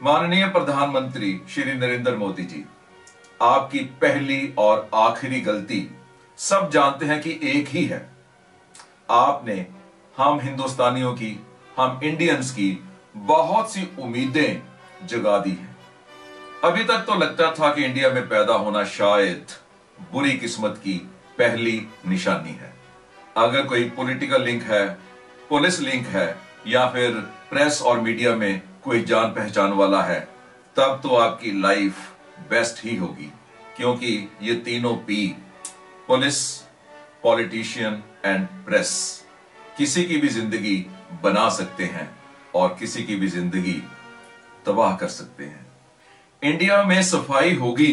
माननीय प्रधानमंत्री श्री नरेंद्र मोदी जी, आपकी पहली और आखिरी गलती सब जानते हैं कि एक ही है। आपने हम हिंदुस्तानियों की, हम इंडियंस की बहुत सी उम्मीदें जगा दी हैं। अभी तक तो लगता था कि इंडिया में पैदा होना शायद बुरी किस्मत की पहली निशानी है। अगर कोई पॉलिटिकल लिंक है, पुलिस लिंक है या फिर प्रेस और मीडिया में कोई जान पहचान वाला है, तब तो आपकी लाइफ बेस्ट ही होगी, क्योंकि ये तीनों P, police, politician and press, किसी की भी जिंदगी बना सकते हैं और किसी की भी जिंदगी तबाह कर सकते हैं। इंडिया में सफाई होगी,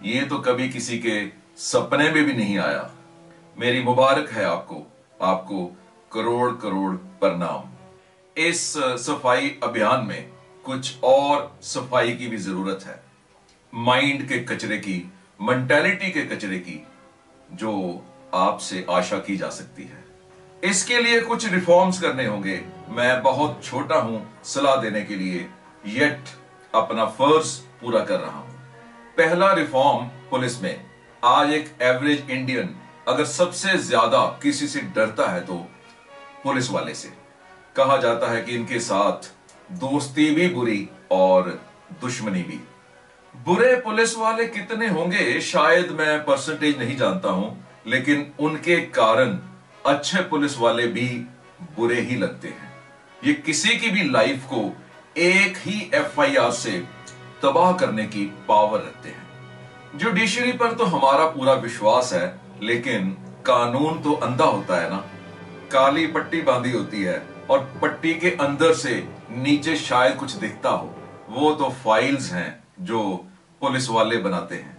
ये तो कभी किसी के सपने में भी नहीं आया। मेरी मुबारक है आपको, आपको करोड़ करोड़ प्रणाम। इस सफाई अभियान में कुछ और सफाई की भी जरूरत है, माइंड के कचरे की, मेंटालिटी के कचरे की, जो आपसे आशा की जा सकती है। इसके लिए कुछ रिफॉर्म्स करने होंगे। मैं बहुत छोटा हूं सलाह देने के लिए, येट अपना फर्ज पूरा कर रहा हूं। पहला रिफॉर्म पुलिस में। आज एक एवरेज इंडियन अगर सबसे ज्यादा किसी से डरता है तो पुलिस वाले से। कहा जाता है कि इनके साथ दोस्ती भी बुरी और दुश्मनी भी। बुरे पुलिस वाले कितने होंगे शायद मैं परसेंटेज नहीं जानता हूं, लेकिन उनके कारण अच्छे पुलिस वाले भी बुरे ही लगते हैं। ये किसी की भी लाइफ को एक ही एफआईआर से तबाह करने की पावर रखते हैं। जुडिशरी पर तो हमारा पूरा विश्वास है, लेकिन कानून तो अंधा होता है ना। काली पट्टी बांधी होती है और पट्टी के अंदर से नीचे शायद कुछ दिखता हो, वो तो फाइल्स हैं जो पुलिस वाले बनाते हैं।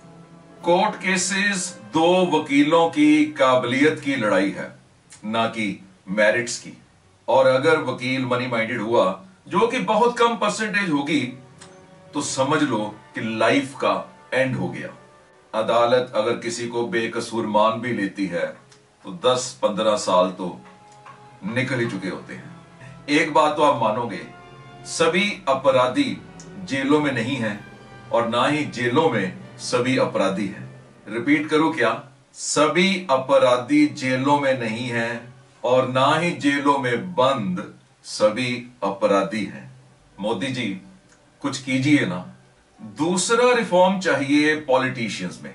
कोर्ट केसेस दो वकीलों की काबिलियत की लड़ाई है, ना कि मेरिट्स की। और अगर वकील मनी माइंडेड हुआ, जो कि बहुत कम परसेंटेज होगी, तो समझ लो कि लाइफ का एंड हो गया। अदालत अगर किसी को बेकसूर मान भी लेती है तो 10-15 साल तो निकल ही चुके होते हैं। एक बात तो आप मानोगे, सभी अपराधी जेलों में नहीं हैं और ना ही जेलों में सभी अपराधी हैं। रिपीट करूं क्या? सभी अपराधी जेलों में नहीं हैं और ना ही जेलों में बंद सभी अपराधी हैं। मोदी जी, कुछ कीजिए ना। दूसरा रिफॉर्म चाहिए पॉलिटिशियंस में।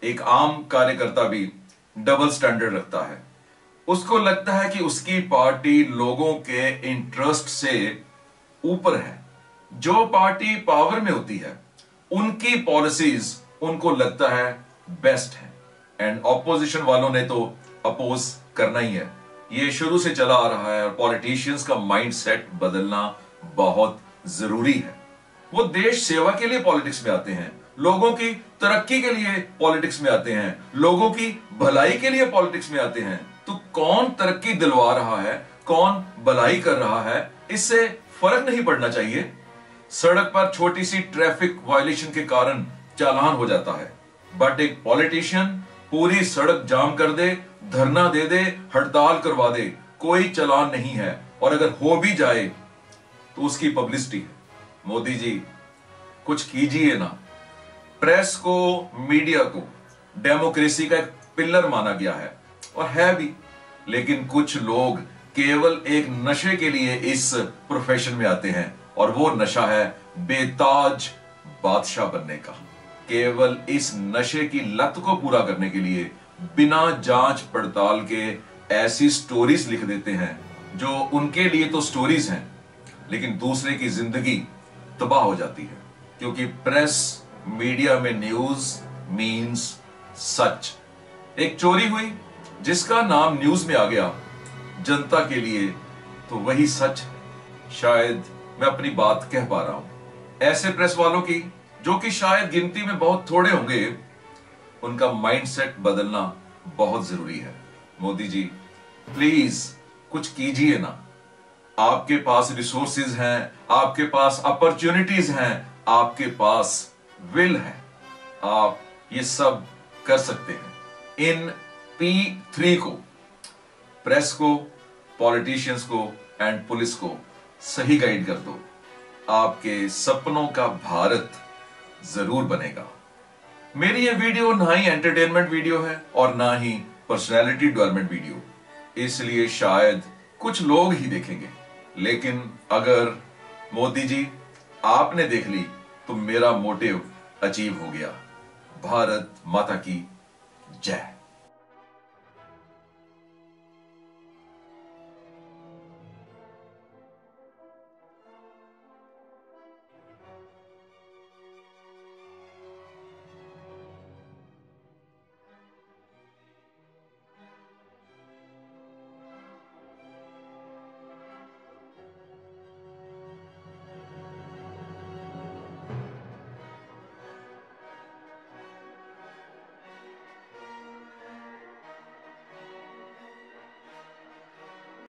एक आम कार्यकर्ता भी डबल स्टैंडर्ड रखता है। उसको लगता है कि उसकी पार्टी लोगों के इंटरेस्ट से ऊपर है। जो पार्टी पावर में होती है उनकी पॉलिसीज उनको लगता है बेस्ट है, एंड ऑपोजिशन वालों ने तो अपोज करना ही है। ये शुरू से चला आ रहा है और पॉलिटिशियंस का माइंडसेट बदलना बहुत जरूरी है। वो देश सेवा के लिए पॉलिटिक्स में आते हैं, लोगों की तरक्की के लिए पॉलिटिक्स में आते हैं, लोगों की भलाई के लिए पॉलिटिक्स में आते हैं। तो कौन तरक्की दिलवा रहा है, कौन भलाई कर रहा है, इससे फर्क नहीं पड़ना चाहिए। सड़क पर छोटी सी ट्रैफिक वायलेशन के कारण चालान हो जाता है, बट एक पॉलिटिशियन पूरी सड़क जाम कर दे, धरना दे दे, हड़ताल करवा दे, कोई चालान नहीं है, और अगर हो भी जाए तो उसकी पब्लिसिटी है। मोदी जी, कुछ कीजिए ना। प्रेस को, मीडिया को डेमोक्रेसी का एक पिलर माना गया है और है भी, लेकिन कुछ लोग केवल एक नशे के लिए इस प्रोफेशन में आते हैं, और वो नशा है बेताज बादशाह बनने का। केवल इस नशे की लत को पूरा करने के लिए बिना जांच पड़ताल के ऐसी स्टोरीज लिख देते हैं जो उनके लिए तो स्टोरीज हैं, लेकिन दूसरे की जिंदगी तबाह हो जाती है। क्योंकि प्रेस, मीडिया में न्यूज मीन्स सच। एक चोरी हुई, जिसका नाम न्यूज में आ गया जनता के लिए, तो वही सच है। शायद मैं अपनी बात कह पा रहा हूं। ऐसे प्रेस वालों की, जो कि शायद गिनती में बहुत थोड़े होंगे, उनका माइंडसेट बदलना बहुत जरूरी है। मोदी जी, प्लीज कुछ कीजिए ना। आपके पास रिसोर्सेज हैं, आपके पास अपॉर्चुनिटीज हैं, आपके पास विल है, आप ये सब कर सकते हैं। इन P3 को, प्रेस को, पॉलिटिशियंस को एंड पुलिस को सही गाइड कर दो। आपके सपनों का भारत जरूर बनेगा। मेरी ये वीडियो ना ही एंटरटेनमेंट वीडियो है और ना ही पर्सनैलिटी डेवलपमेंट वीडियो, इसलिए शायद कुछ लोग ही देखेंगे। लेकिन अगर मोदी जी आपने देख ली तो मेरा मोटिव अचीव हो गया। भारत माता की जय।